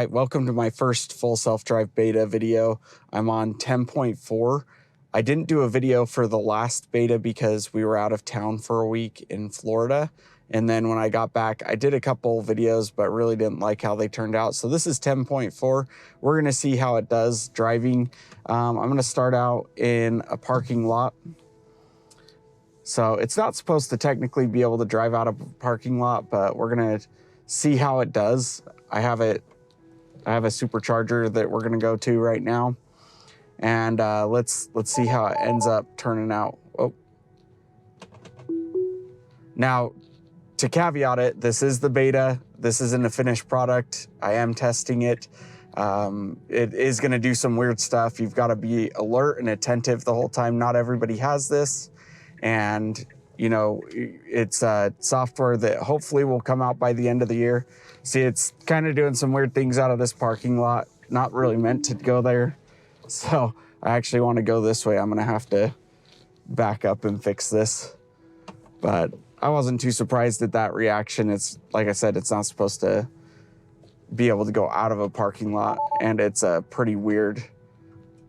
right, welcome to my first full self-drive beta video. I'm on 10.4. I didn't do a video for the last beta because we were out of town for a week in Florida. And then when I got back, I did a couple videos, but really didn't like how they turned out. So this is 10.4. We're gonna see how it does driving. I'm gonna start out in a parking lot. So it's not supposed to technically be able to drive out of a parking lot, but we're gonna see how it does. I have a supercharger that we're gonna go to right now. And let's see how it ends up turning out. Oh. Now, to caveat it, this is the beta. This isn't a finished product. I am testing it. It is gonna do some weird stuff. You've gotta be alert and attentive the whole time. Not everybody has this. And you know, it's software that hopefully will come out by the end of the year. See, it's kind of doing some weird things out of this parking lot. Not really meant to go there. So I actually want to go this way. I'm gonna have to back up and fix this. But I wasn't too surprised at that reaction. It's, like I said, it's not supposed to be able to go out of a parking lot, and it's a pretty weird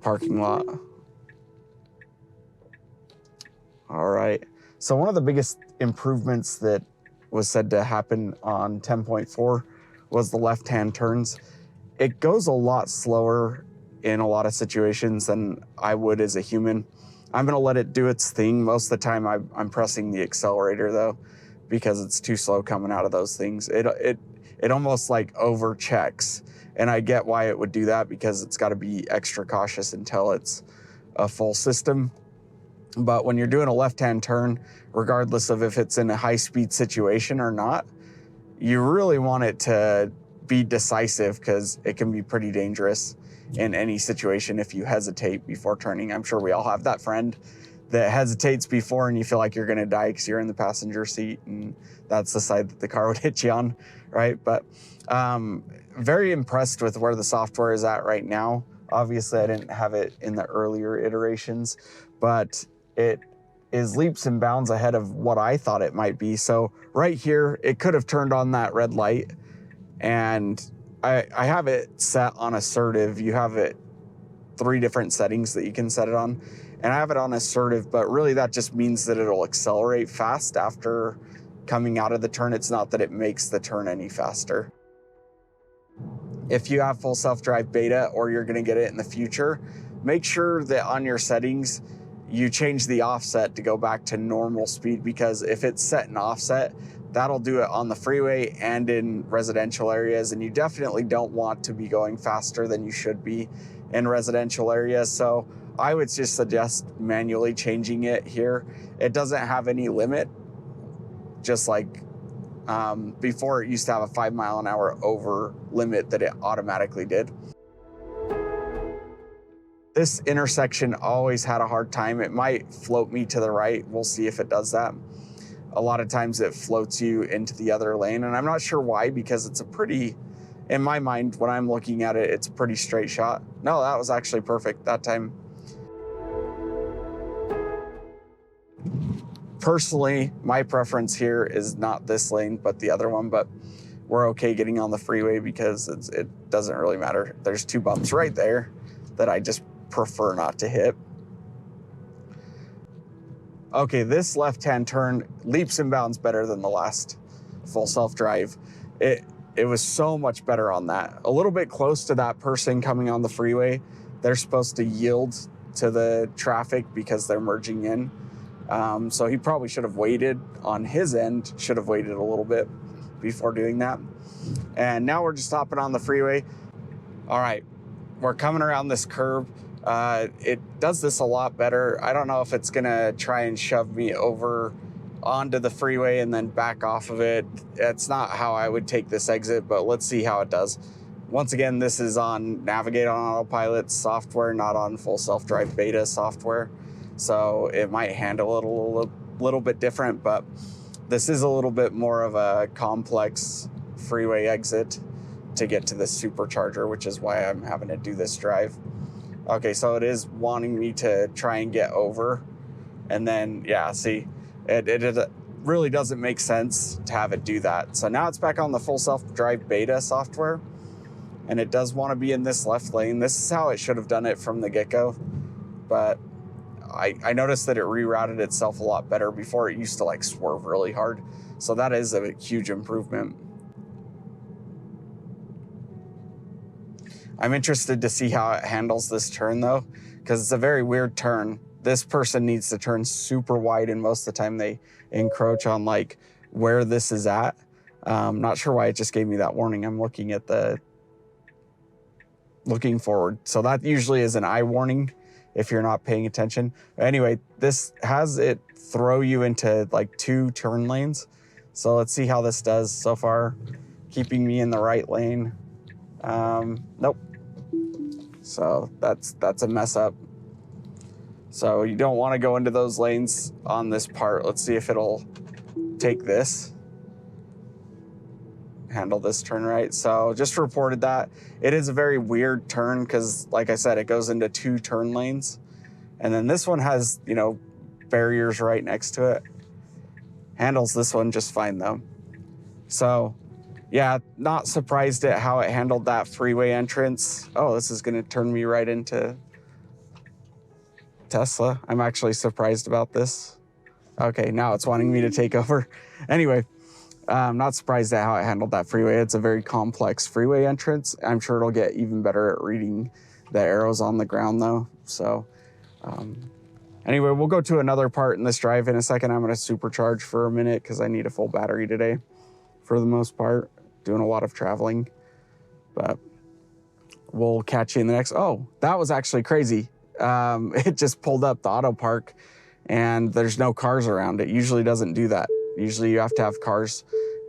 parking lot. All right. So one of the biggest improvements that was said to happen on 10.4 was the left-hand turns. It goes a lot slower in a lot of situations than I would as a human. I'm gonna let it do its thing. Most of the time I'm pressing the accelerator though, because it's too slow coming out of those things. It almost like over checks. And I get why it would do that, because it's gotta be extra cautious until it's a full system. But when you're doing a left-hand turn, regardless of if it's in a high-speed situation or not, you really want it to be decisive, because it can be pretty dangerous in any situation if you hesitate before turning. I'm sure we all have that friend that hesitates before and you feel like you're gonna die because you're in the passenger seat and that's the side that the car would hit you on, right? But very impressed with where the software is at right now. Obviously, I didn't have it in the earlier iterations, but it is leaps and bounds ahead of what I thought it might be. So right here, it could have turned on that red light, and I have it set on assertive. You have it 3 different settings that you can set it on, and I have it on assertive, but really that just means that it'll accelerate fast after coming out of the turn. It's not that it makes the turn any faster. If you have full self-drive beta, or you're gonna get it in the future, make sure that on your settings, you change the offset to go back to normal speed, because if it's set in offset, that'll do it on the freeway and in residential areas. And you definitely don't want to be going faster than you should be in residential areas. So I would just suggest manually changing it here. It doesn't have any limit, just like before it used to have a 5 mile an hour over limit that it automatically did. This intersection always had a hard time. It might float me to the right. We'll see if it does that. A lot of times it floats you into the other lane, and I'm not sure why, because it's a pretty, in my mind, when I'm looking at it, it's a pretty straight shot. No, that was actually perfect that time. Personally, my preference here is not this lane, but the other one, but we're okay getting on the freeway because it doesn't really matter. There's 2 bumps right there that I just prefer not to hit. Okay, this left-hand turn leaps and bounds better than the last full self-drive. It was so much better on that. A little bit close to that person coming on the freeway. They're supposed to yield to the traffic because they're merging in. So he probably should have waited on his end, should have waited a little bit before doing that. And now we're just hopping on the freeway. All right, we're coming around this curve. It does this a lot better. I don't know if it's gonna try and shove me over onto the freeway and then back off of it. It's not how I would take this exit, but let's see how it does. Once again, this is on Navigate on Autopilot software, not on full self-drive beta software. So it might handle it a little bit different, but this is a little bit more of a complex freeway exit to get to this supercharger, which is why I'm having to do this drive. Okay, so it is wanting me to try and get over. And then, yeah, see, it really doesn't make sense to have it do that. So now it's back on the full self-drive beta software. and it does want to be in this left lane. This is how it should have done it from the get-go, but I noticed that it rerouted itself a lot better. Before, it used to like swerve really hard. So that is a huge improvement. I'm interested to see how it handles this turn though, because it's a very weird turn. This person needs to turn super wide, and most of the time they encroach on like where this is at. Not sure why it just gave me that warning. I'm looking at looking forward. So that usually is an eye warning if you're not paying attention. Anyway, this has it throw you into like 2 turn lanes. So let's see how this does so far. Keeping me in the right lane. Nope. So that's a mess up. So you don't want to go into those lanes on this part. Let's see if it'll take this. Handle this turn right. So just reported that. It is a very weird turn because, like I said, it goes into 2 turn lanes. And then this one has, you know, barriers right next to it. Handles this one just fine though. So yeah, not surprised at how it handled that freeway entrance. Oh, this is going to turn me right into Tesla. I'm actually surprised about this. Okay, now it's wanting me to take over. Anyway, I'm not surprised at how it handled that freeway. It's a very complex freeway entrance. I'm sure it'll get even better at reading the arrows on the ground though. So anyway, we'll go to another part in this drive in a second. I'm going to supercharge for a minute because I need a full battery today for the most part. Doing a lot of traveling, but we'll catch you in the next. Oh, that was actually crazy. It just pulled up the auto park and there's no cars around. It usually doesn't do that. Usually you have to have cars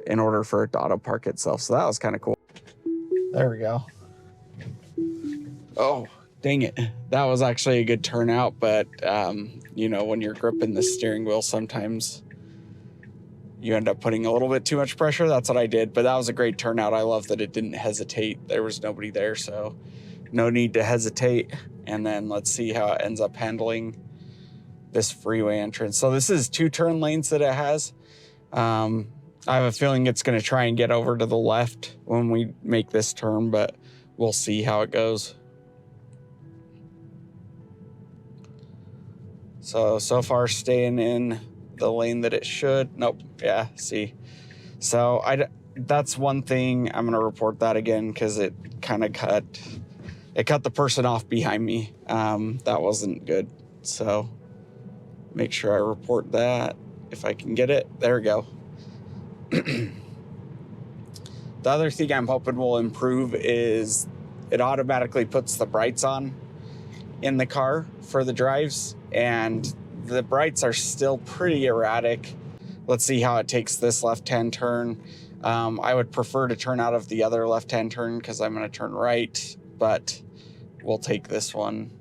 in order for it to auto park itself. So that was kind of cool. There we go. Oh, dang it. That was actually a good turnout, but you know, when you're gripping the steering wheel, sometimes you end up putting a little bit too much pressure. That's what I did, but that was a great turnout. I love that it didn't hesitate. There was nobody there, so no need to hesitate. And then let's see how it ends up handling this freeway entrance. So this is 2 turn lanes that it has. I have a feeling it's going to try and get over to the left when we make this turn, but we'll see how it goes. So far staying in the lane that it should. Nope. Yeah, see. So that's one thing. I'm going to report that again because it kind of cut the person off behind me. That wasn't good. So make sure I report that if I can get it. There we go. The other thing I'm hoping will improve is it automatically puts the brights on in the car for the drives, and the brights are still pretty erratic. Let's see how it takes this left-hand turn. I would prefer to turn out of the other left-hand turn because I'm going to turn right, but we'll take this one.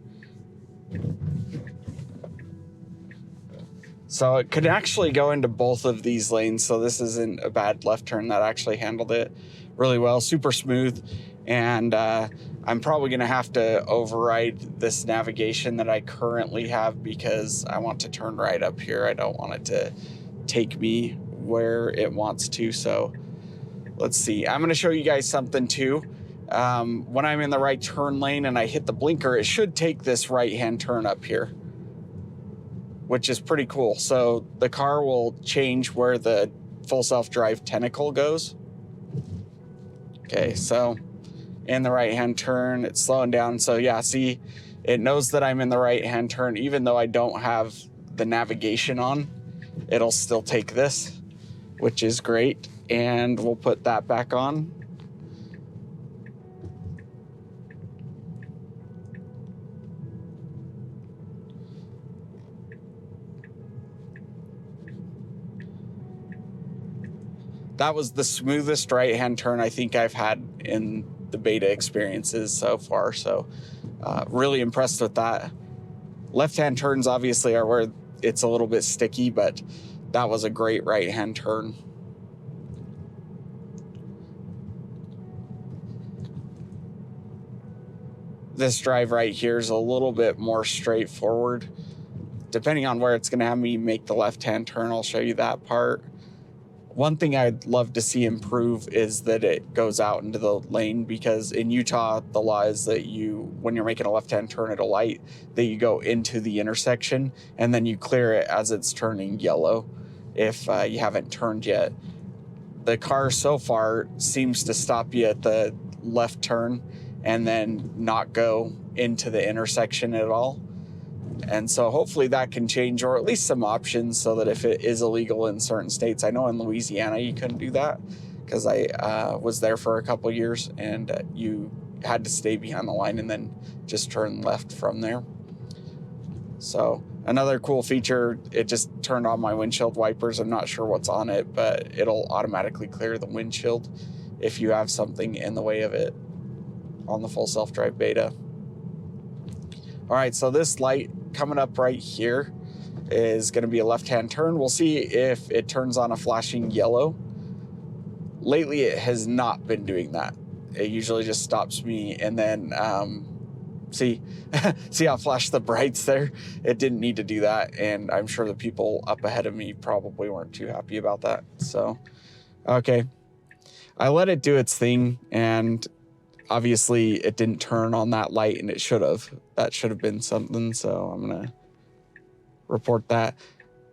So it could actually go into both of these lanes, so this isn't a bad left turn. That actually handled it really well, super smooth. And I'm probably going to have to override this navigation that I currently have because I want to turn right up here. I don't want it to take me where it wants to. So let's see. I'm going to show you guys something too. When I'm in the right turn lane and I hit the blinker, it should take this right-hand turn up here, which is pretty cool. So the car will change where the full self-drive tentacle goes. Okay, so in the right-hand turn, it's slowing down. So yeah, see, it knows that I'm in the right-hand turn. Even though I don't have the navigation on, it'll still take this, which is great. And we'll put that back on. That was the smoothest right-hand turn I think I've had in the beta experiences so far. So really impressed with that. Left-hand turns obviously are where it's a little bit sticky, but that was a great right-hand turn. This drive right here is a little bit more straightforward. Depending on where it's going to have me make the left-hand turn, I'll show you that part. One thing I'd love to see improve is that it goes out into the lane, because in Utah, the law is that when you're making a left-hand turn at a light, that you go into the intersection and then you clear it as it's turning yellow if you haven't turned yet. The car so far seems to stop you at the left turn and then not go into the intersection at all. And so hopefully that can change, or at least some options, so that if it is illegal in certain states, I know in Louisiana you couldn't do that, because I was there for a couple years, and you had to stay behind the line and then just turn left from there. So another cool feature, it just turned on my windshield wipers. I'm not sure what's on it, but it'll automatically clear the windshield if you have something in the way of it on the full self-drive beta. All right, so this light coming up right here is going to be a left-hand turn. We'll see if it turns on a flashing yellow. Lately, it has not been doing that. It usually just stops me, and then see how I flashed the brights there? It didn't need to do that, and I'm sure the people up ahead of me probably weren't too happy about that. So, okay. I let it do its thing, and obviously it didn't turn on that light, and it should have. That should have been something, so I'm gonna report that.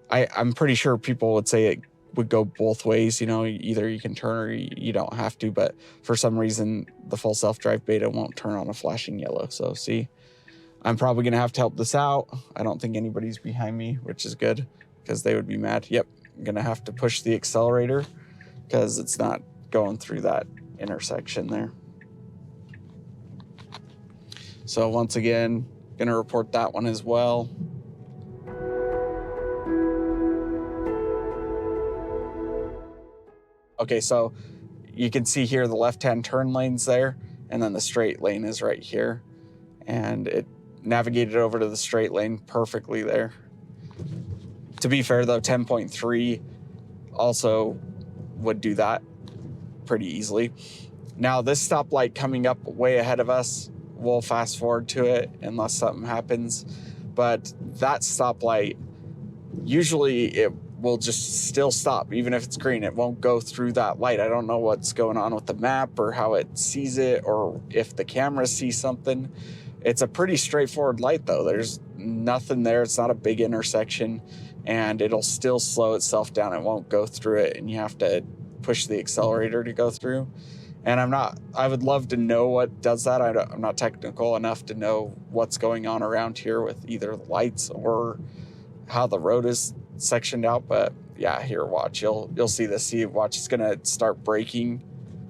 I'm pretty sure people would say it would go both ways, either you can turn or you don't have to, but for some reason the full self-drive beta won't turn on a flashing yellow. So see, I'm probably gonna have to help this out. I don't think anybody's behind me, which is good, because they would be mad. Yep, I'm gonna have to push the accelerator because it's not going through that intersection there. So once again, gonna report that one as well. Okay, so you can see here the left-hand turn lane's there, and then the straight lane is right here. And it navigated over to the straight lane perfectly there. To be fair though, 10.3 also would do that pretty easily. Now this stoplight coming up way ahead of us, we'll fast forward to it unless something happens. But that stoplight, usually it will just still stop. Even if it's green, it won't go through that light. I don't know what's going on with the map or how it sees it, or if the camera sees something. It's a pretty straightforward light though. There's nothing there. It's not a big intersection, and it'll still slow itself down. It won't go through it, and you have to push the accelerator to go through. And I would love to know what does that. I'm not technical enough to know what's going on around here with either the lights or how the road is sectioned out. But yeah, here, watch. You'll see this. See, watch, it's gonna start braking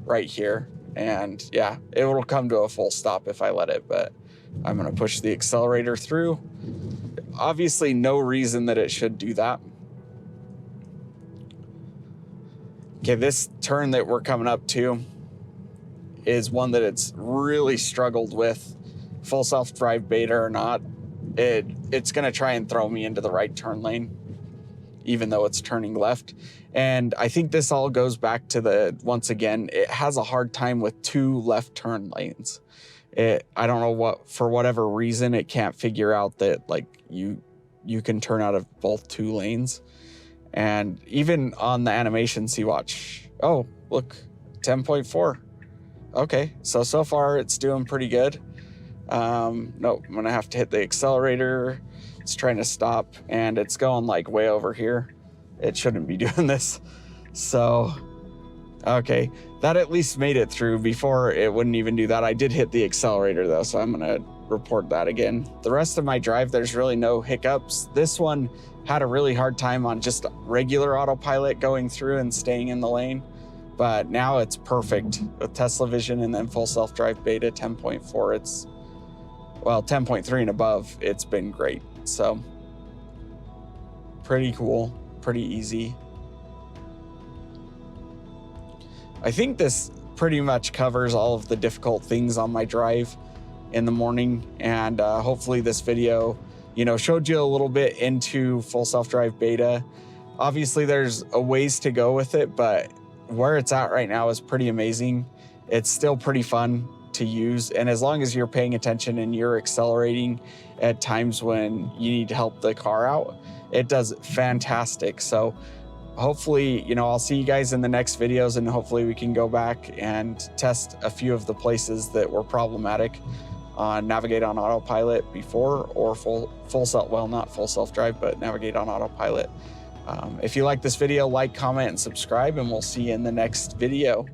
right here. And yeah, it will come to a full stop if I let it, but I'm gonna push the accelerator through. Obviously, no reason that it should do that. Okay, this turn that we're coming up to is one that it's really struggled with, full self-drive beta or not. It's gonna try and throw me into the right turn lane, even though it's turning left. And I think this all goes back to once again, it has a hard time with two left turn lanes. I don't know for whatever reason, it can't figure out that like you can turn out of both two lanes. And even on the animation, see, watch. Oh, look, 10.4. Okay, so far it's doing pretty good. Nope, I'm gonna have to hit the accelerator. It's trying to stop, and it's going like way over here. It shouldn't be doing this. So, okay, that at least made it through. Before, it wouldn't even do that. I did hit the accelerator though, so I'm gonna report that again. The rest of my drive, there's really no hiccups. This one had a really hard time on just regular autopilot going through and staying in the lane. But now it's perfect with Tesla Vision and then full self-drive beta 10.4. It's, well, 10.3 and above, it's been great. So pretty cool, pretty easy. I think this pretty much covers all of the difficult things on my drive in the morning. And hopefully this video, showed you a little bit into full self-drive beta. Obviously there's a ways to go with it, but where it's at right now is pretty amazing. It's still pretty fun to use. And as long as you're paying attention and you're accelerating at times when you need to help the car out, it does fantastic. So hopefully, you know, I'll see you guys in the next videos, and hopefully we can go back and test a few of the places that were problematic on Navigate on Autopilot before, or full self, well, not full self-drive, but Navigate on Autopilot. If you like this video, like, comment, and subscribe, and we'll see you in the next video.